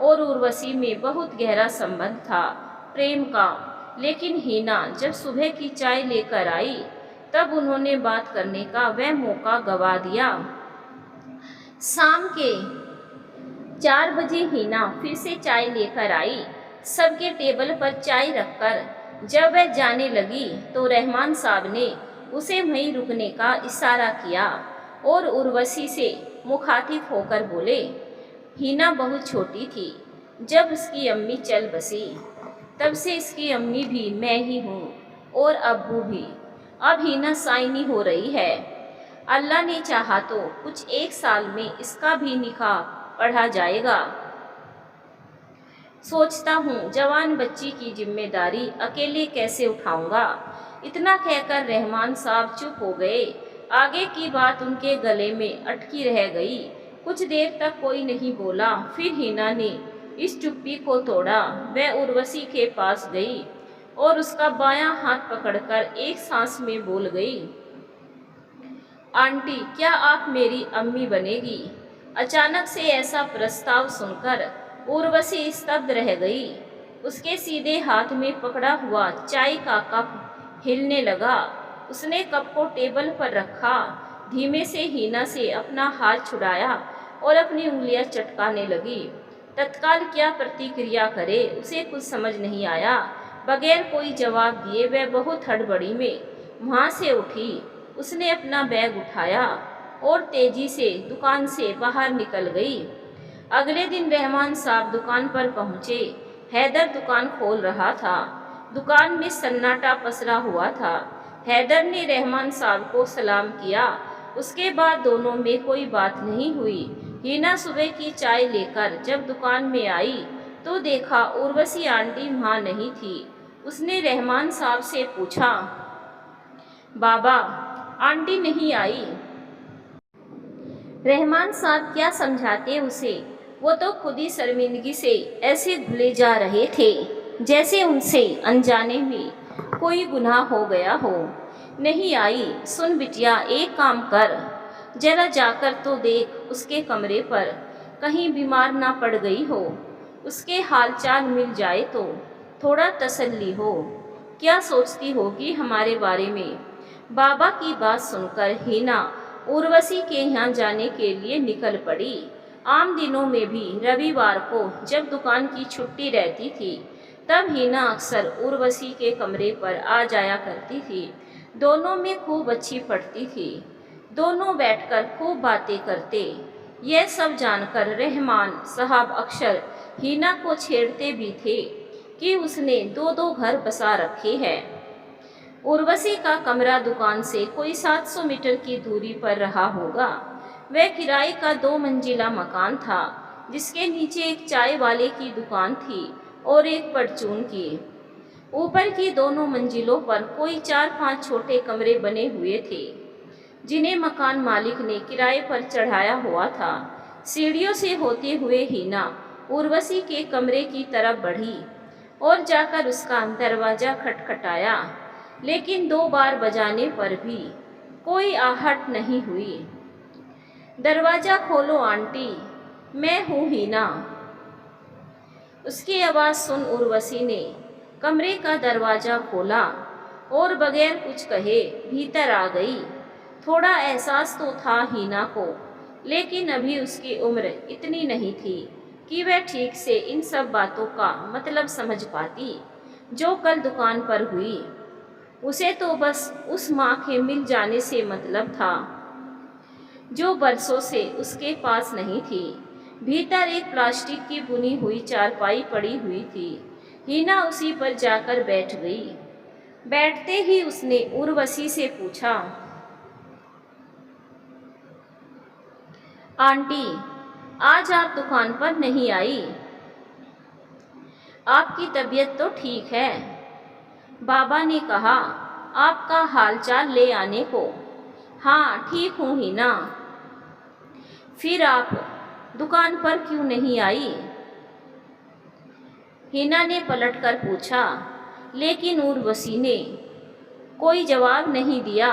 और उर्वशी में बहुत गहरा संबंध था, प्रेम का। लेकिन हीना जब सुबह की चाय लेकर आई तब उन्होंने बात करने का वह मौका गंवा दिया। शाम के 4 बजे हीना फिर से चाय लेकर आई। सबके टेबल पर चाय रखकर जब वह जाने लगी तो रहमान साहब ने उसे वहीं रुकने का इशारा किया और उर्वशी से मुखातिब होकर बोले, हीना बहुत छोटी थी जब उसकी अम्मी चल बसी। तब से इसकी अम्मी भी मैं ही हूँ और अब्बू भी। अब हीना साइनी हो रही है। अल्लाह ने चाहा तो कुछ 1 साल में इसका भी निकाह पढ़ा जाएगा। सोचता हूँ जवान बच्ची की जिम्मेदारी अकेले कैसे उठाऊंगा। इतना कहकर रहमान साहब चुप हो गए। आगे की बात उनके गले में अटकी रह गई। कुछ देर तक कोई नहीं बोला। फिर हीना ने इस चुप्पी को तोड़ा। वह उर्वशी के पास गई और उसका बायां हाथ पकड़कर एक सांस में बोल गई, आंटी, क्या आप मेरी अम्मी बनेगी? अचानक से ऐसा प्रस्ताव सुनकर उर्वशी स्तब्ध रह गई। उसके सीधे हाथ में पकड़ा हुआ चाय का कप हिलने लगा। उसने कप को टेबल पर रखा, धीमे से हीना से अपना हाथ छुड़ाया और अपनी उंगलियां चटकाने लगी। तत्काल क्या प्रतिक्रिया करे उसे कुछ समझ नहीं आया। बगैर कोई जवाब दिए वह बहुत हड़बड़ी में वहाँ से उठी। उसने अपना बैग उठाया और तेजी से दुकान से बाहर निकल गई। अगले दिन रहमान साहब दुकान पर पहुँचे। हैदर दुकान खोल रहा था। दुकान में सन्नाटा पसरा हुआ था। हैदर ने रहमान साहब को सलाम किया। उसके बाद दोनों में कोई बात नहीं हुई। हीना सुबह की चाय लेकर जब दुकान में आई तो देखा उर्वशी आंटी वहाँ नहीं थी। उसने रहमान साहब से पूछा, बाबा, आंटी नहीं आई? रहमान साहब क्या समझाते उसे, वो तो खुद ही शर्मिंदगी से ऐसे घुले जा रहे थे जैसे उनसे अनजाने में कोई गुनाह हो गया हो। नहीं आई, सुन बिटिया, एक काम कर, जरा जाकर तो देख उसके कमरे पर, कहीं बीमार ना पड़ गई हो। उसके हालचाल मिल जाए तो थोड़ा तसल्ली हो। क्या सोचती होगी हमारे बारे में। बाबा की बात सुनकर हीना उर्वशी के यहाँ जाने के लिए निकल पड़ी। आम दिनों में भी रविवार को जब दुकान की छुट्टी रहती थी तब हीना अक्सर उर्वशी के कमरे पर आ जाया करती थी। दोनों में खूब अच्छी पड़ती थी। दोनों बैठकर खूब बातें करते। यह सब जानकर रहमान साहब अक्सर हीना को छेड़ते भी थे कि उसने दो दो घर बसा रखे हैं। उर्वशी का कमरा दुकान से कोई 700 मीटर की दूरी पर रहा होगा। वह किराए का 2 मंजिला मकान था जिसके नीचे एक चाय वाले की दुकान थी और एक परचून की। ऊपर की दोनों मंजिलों पर कोई 4-5 छोटे कमरे बने हुए थे जिन्हें मकान मालिक ने किराए पर चढ़ाया हुआ था। सीढ़ियों से होते हुए हीना उर्वशी के कमरे की तरफ बढ़ी और जाकर उसका दरवाजा खटखटाया, लेकिन 2 बार बजाने पर भी कोई आहट नहीं हुई। दरवाजा खोलो आंटी, मैं हूँ हीना। उसकी आवाज़ सुन उर्वशी ने कमरे का दरवाजा खोला और बगैर कुछ कहे भीतर आ गई। थोड़ा एहसास तो था हीना को, लेकिन अभी उसकी उम्र इतनी नहीं थी कि वह ठीक से इन सब बातों का मतलब समझ पाती जो कल दुकान पर हुई। उसे तो बस उस माँ के मिल जाने से मतलब था जो बरसों से उसके पास नहीं थी। भीतर एक प्लास्टिक की बुनी हुई चारपाई पड़ी हुई थी। हीना उसी पर जाकर बैठ गई। बैठते ही उसने उर्वशी से पूछा, आंटी, आज आप दुकान पर नहीं आई? आपकी तबीयत तो ठीक है। बाबा ने कहा आपका हालचाल ले आने को। हाँ, ठीक हूँ हीना। फिर आप दुकान पर क्यों नहीं आई? हीना ने पलटकर पूछा, लेकिन उर्वशी ने कोई जवाब नहीं दिया।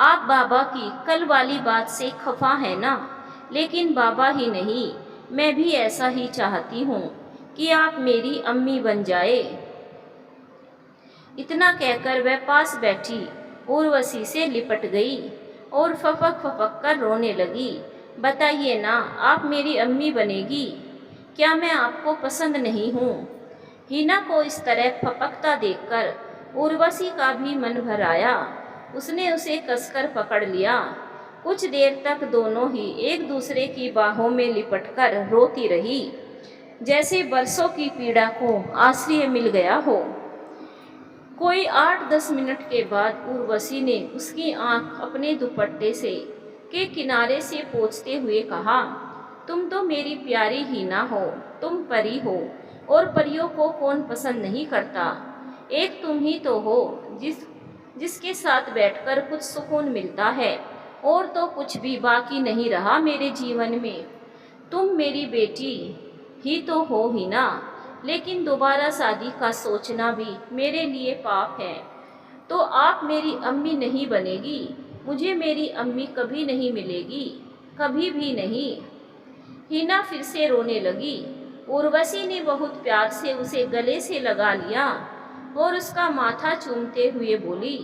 आप बाबा की कल वाली बात से खफा है ना? लेकिन बाबा ही नहीं, मैं भी ऐसा ही चाहती हूँ कि आप मेरी अम्मी बन जाए। इतना कहकर वह पास बैठी उर्वशी से लिपट गई और फपक फपक कर रोने लगी। बताइए ना, आप मेरी अम्मी बनेगी? क्या मैं आपको पसंद नहीं हूँ? हीना को इस तरह फपकता देखकर उर्वशी का भी मन भर आया। उसने उसे कसकर पकड़ लिया। कुछ देर तक दोनों ही एक दूसरे की बाहों में लिपटकर रोती रही, जैसे बरसों की पीड़ा को आश्रय मिल गया हो। कोई 8-10 मिनट के बाद उर्वशी ने उसकी आंख अपने दुपट्टे से के किनारे से पोंछते हुए कहा, तुम तो मेरी प्यारी हीना हो, तुम परी हो, और परियों को कौन पसंद नहीं करता। एक तुम ही तो हो जिसके साथ बैठकर कुछ सुकून मिलता है, और तो कुछ भी बाकी नहीं रहा मेरे जीवन में। तुम मेरी बेटी ही तो हो हीना, लेकिन दोबारा शादी का सोचना भी मेरे लिए पाप है। तो आप मेरी अम्मी नहीं बनेगी? मुझे मेरी अम्मी कभी नहीं मिलेगी, कभी भी नहीं। हीना फिर से रोने लगी। उर्वशी ने बहुत प्यार से उसे गले से लगा लिया और उसका माथा चूमते हुए बोली,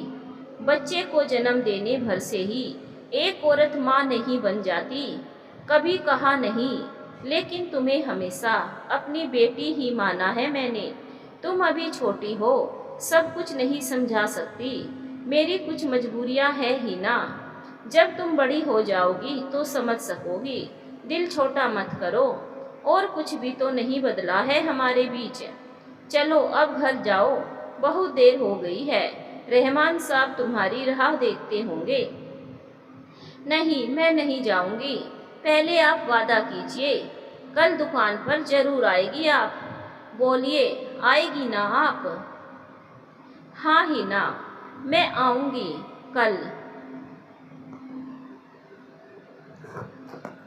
बच्चे को जन्म देने भर से ही एक औरत माँ नहीं बन जाती। कभी कहा नहीं, लेकिन तुम्हें हमेशा अपनी बेटी ही माना है मैंने। तुम अभी छोटी हो, सब कुछ नहीं समझा सकती। मेरी कुछ मजबूरियां हैं हीना, जब तुम बड़ी हो जाओगी तो समझ सकोगी। दिल छोटा मत करो, और कुछ भी तो नहीं बदला है हमारे बीच। चलो अब घर जाओ, बहुत देर हो गई है। रहमान साहब तुम्हारी राह देखते होंगे। नहीं, मैं नहीं जाऊंगी। पहले आप वादा कीजिए, कल दुकान पर जरूर आएगी आप। बोलिए, आएगी ना आप? हाँ हीना, मैं आऊंगी कल।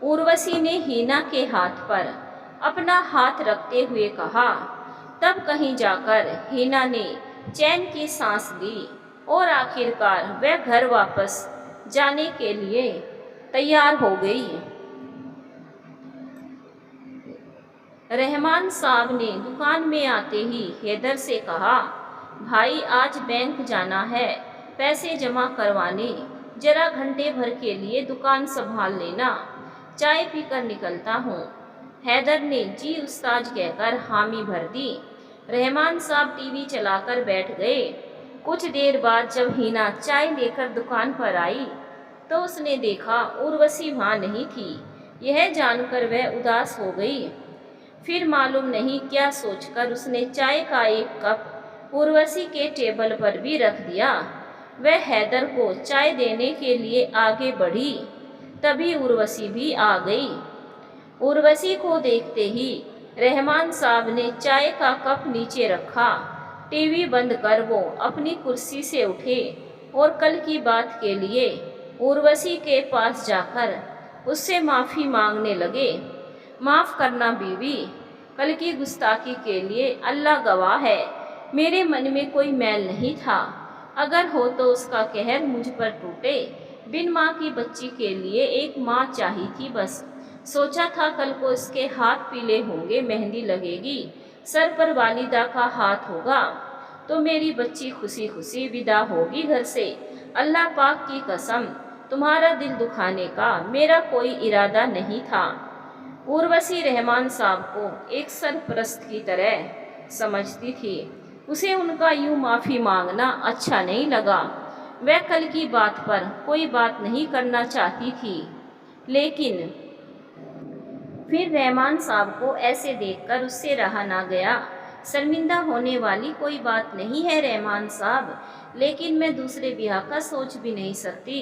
उर्वशी ने हीना के हाथ पर अपना हाथ रखते हुए कहा, तब कहीं जाकर हिना ने चैन की सांस ली और आखिरकार वह घर वापस जाने के लिए तैयार हो गई। रहमान साहब ने दुकान में आते ही हैदर से कहा, भाई आज बैंक जाना है पैसे जमा करवाने, जरा घंटे भर के लिए दुकान संभाल लेना, चाय पीकर निकलता हूँ। हैदर ने जी उस्ताद कहकर हामी भर दी। रहमान साहब टीवी चलाकर बैठ गए। कुछ देर बाद जब हिना चाय लेकर दुकान पर आई तो उसने देखा उर्वशी वहाँ नहीं थी। यह जानकर वह उदास हो गई। फिर मालूम नहीं क्या सोचकर उसने चाय का एक कप उर्वशी के टेबल पर भी रख दिया। वह हैदर को चाय देने के लिए आगे बढ़ी, तभी उर्वशी भी आ गई। उर्वशी को देखते ही रहमान साहब ने चाय का कप नीचे रखा। टीवी बंद कर वो अपनी कुर्सी से उठे और कल की बात के लिए उर्वशी के पास जाकर उससे माफ़ी मांगने लगे। माफ़ करना बीवी, कल की गुस्ताखी के लिए अल्लाह गवाह है, मेरे मन में कोई मैल नहीं था। अगर हो तो उसका कहर मुझ पर टूटे। बिन माँ की बच्ची के लिए एक माँ चाहिए थी बस। सोचा था कल को इसके हाथ पीले होंगे, मेहंदी लगेगी, सर पर वालिदा का हाथ होगा तो मेरी बच्ची खुशी खुशी विदा होगी घर से। अल्लाह पाक की कसम, तुम्हारा दिल दुखाने का मेरा कोई इरादा नहीं था। उर्वशी रहमान साहब को एक सरपरस्त की तरह समझती थी। उसे उनका यूं माफ़ी मांगना अच्छा नहीं लगा। वह कल की बात पर कोई बात नहीं करना चाहती थी, लेकिन फिर रहमान साहब को ऐसे देखकर उससे रहा ना गया। शर्मिंदा होने वाली कोई बात नहीं है रहमान साहब, लेकिन मैं दूसरे ब्याह का सोच भी नहीं सकती।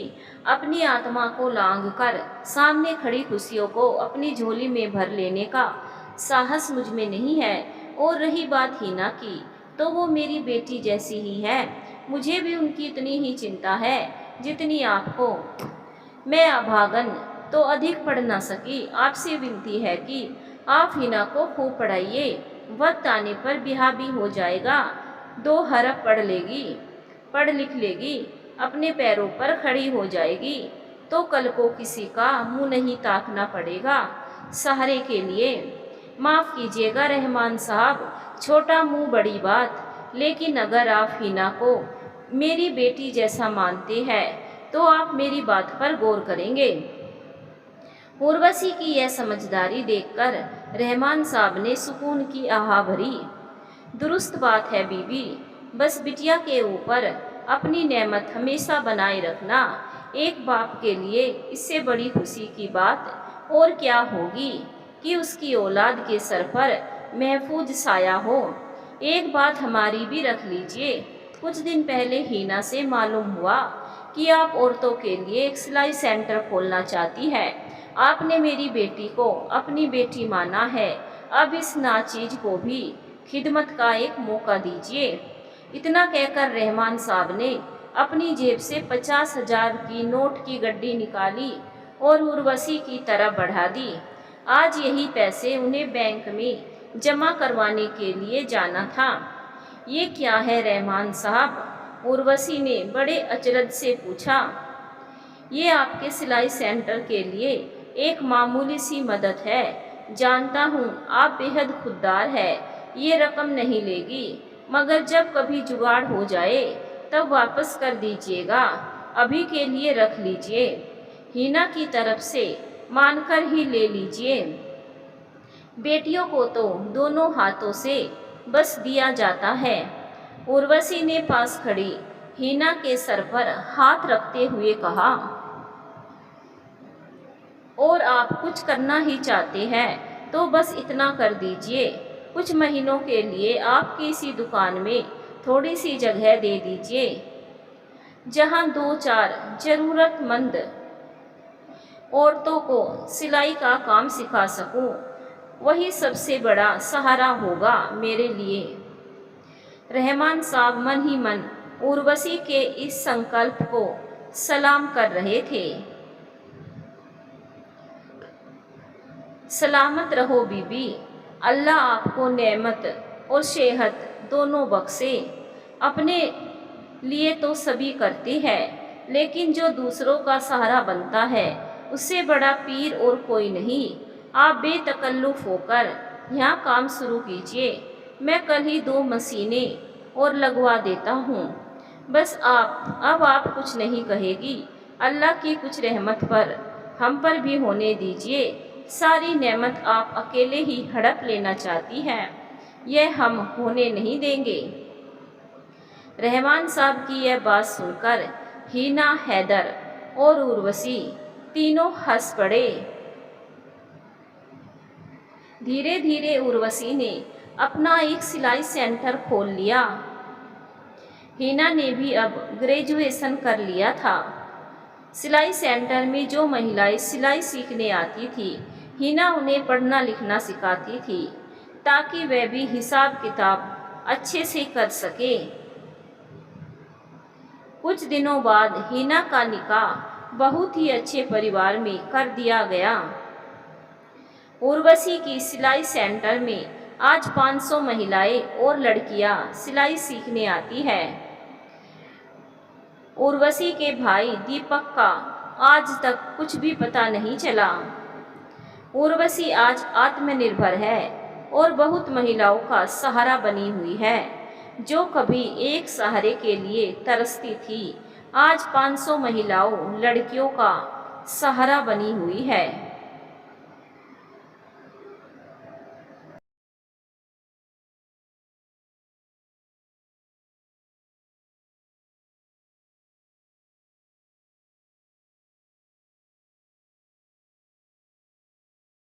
अपनी आत्मा को लांघ कर सामने खड़ी खुशियों को अपनी झोली में भर लेने का साहस मुझ में नहीं है। और रही बात हिना की, तो वो मेरी बेटी जैसी ही है। मुझे भी उनकी इतनी ही चिंता है जितनी आपको। मैं अभागन तो अधिक पढ़ ना सकी। आपसे विनती है कि आप हिना को खूब पढ़ाइए। वक्त आने पर ब्याह भी हो जाएगा। 2 हरफ पढ़ लिख लेगी, अपने पैरों पर खड़ी हो जाएगी, तो कल को किसी का मुंह नहीं ताकना पड़ेगा सहारे के लिए। माफ़ कीजिएगा रहमान साहब, छोटा मुंह बड़ी बात, लेकिन अगर आप हिना को मेरी बेटी जैसा मानते हैं तो आप मेरी बात पर गौर करेंगे। उर्वशी की यह समझदारी देखकर रहमान साहब ने सुकून की आह भरी। दुरुस्त बात है बीबी, बस बिटिया के ऊपर अपनी नेमत हमेशा बनाए रखना। एक बाप के लिए इससे बड़ी खुशी की बात और क्या होगी कि उसकी औलाद के सर पर महफूज साया हो। एक बात हमारी भी रख लीजिए, कुछ दिन पहले हिना से मालूम हुआ कि आप औरतों के लिए एक सिलाई सेंटर खोलना चाहती है। आपने मेरी बेटी को अपनी बेटी माना है, अब इस नाचीज को भी खिदमत का एक मौका दीजिए। इतना कहकर रहमान साहब ने अपनी जेब से 50,000 की नोट की गड्डी निकाली और उर्वशी की तरफ बढ़ा दी। आज यही पैसे उन्हें बैंक में जमा करवाने के लिए जाना था। ये क्या है रहमान साहब? उर्वशी ने बड़े अचरज से पूछा। ये आपके सिलाई सेंटर के लिए एक मामूली सी मदद है। जानता हूँ आप बेहद खुददार है, ये रकम नहीं लेगी, मगर जब कभी जुगाड़ हो जाए तब वापस कर दीजिएगा। अभी के लिए रख लीजिए। हिना की तरफ से मानकर ही ले लीजिए। बेटियों को तो दोनों हाथों से बस दिया जाता है। उर्वशी ने पास खड़ी हिना के सर पर हाथ रखते हुए कहा, और आप कुछ करना ही चाहते हैं तो बस इतना कर दीजिए। कुछ महीनों के लिए आपकी इसी दुकान में थोड़ी सी जगह दे दीजिए, जहां 2-4 ज़रूरतमंद औरतों को सिलाई का काम सिखा सकूं। वही सबसे बड़ा सहारा होगा मेरे लिए। रहमान साहब मन ही मन उर्वशी के इस संकल्प को सलाम कर रहे थे। सलामत रहो बीबी, अल्लाह आपको नेमत और सेहत दोनों बख्शे। अपने लिए तो सभी करते हैं, लेकिन जो दूसरों का सहारा बनता है उससे बड़ा पीर और कोई नहीं। आप बेतकल्लुफ़ होकर यहाँ काम शुरू कीजिए। मैं कल ही 2 मशीनें और लगवा देता हूँ। बस अब आप कुछ नहीं कहेगी। अल्लाह की कुछ रहमत पर हम पर भी होने दीजिए। सारी नेमत आप अकेले ही हड़प लेना चाहती हैं, यह हम होने नहीं देंगे। रहमान साहब की यह बात सुनकर हिना, हैदर और उर्वशी तीनों हंस पड़े। धीरे धीरे उर्वशी ने अपना एक सिलाई सेंटर खोल लिया। हिना ने भी अब ग्रेजुएशन कर लिया था। सिलाई सेंटर में जो महिलाएं सिलाई सीखने आती थी, हिना उन्हें पढ़ना लिखना सिखाती थी ताकि वह भी हिसाब किताब अच्छे से कर सके। कुछ दिनों बाद हिना का निकाह बहुत ही अच्छे परिवार में कर दिया गया। उर्वशी की सिलाई सेंटर में आज 500 महिलाएं और लड़कियां सिलाई सीखने आती हैं। उर्वशी के भाई दीपक का आज तक कुछ भी पता नहीं चला। उर्वशी आज आत्मनिर्भर है और बहुत महिलाओं का सहारा बनी हुई है। जो कभी एक सहारे के लिए तरसती थी, आज 500 महिलाओं लड़कियों का सहारा बनी हुई है।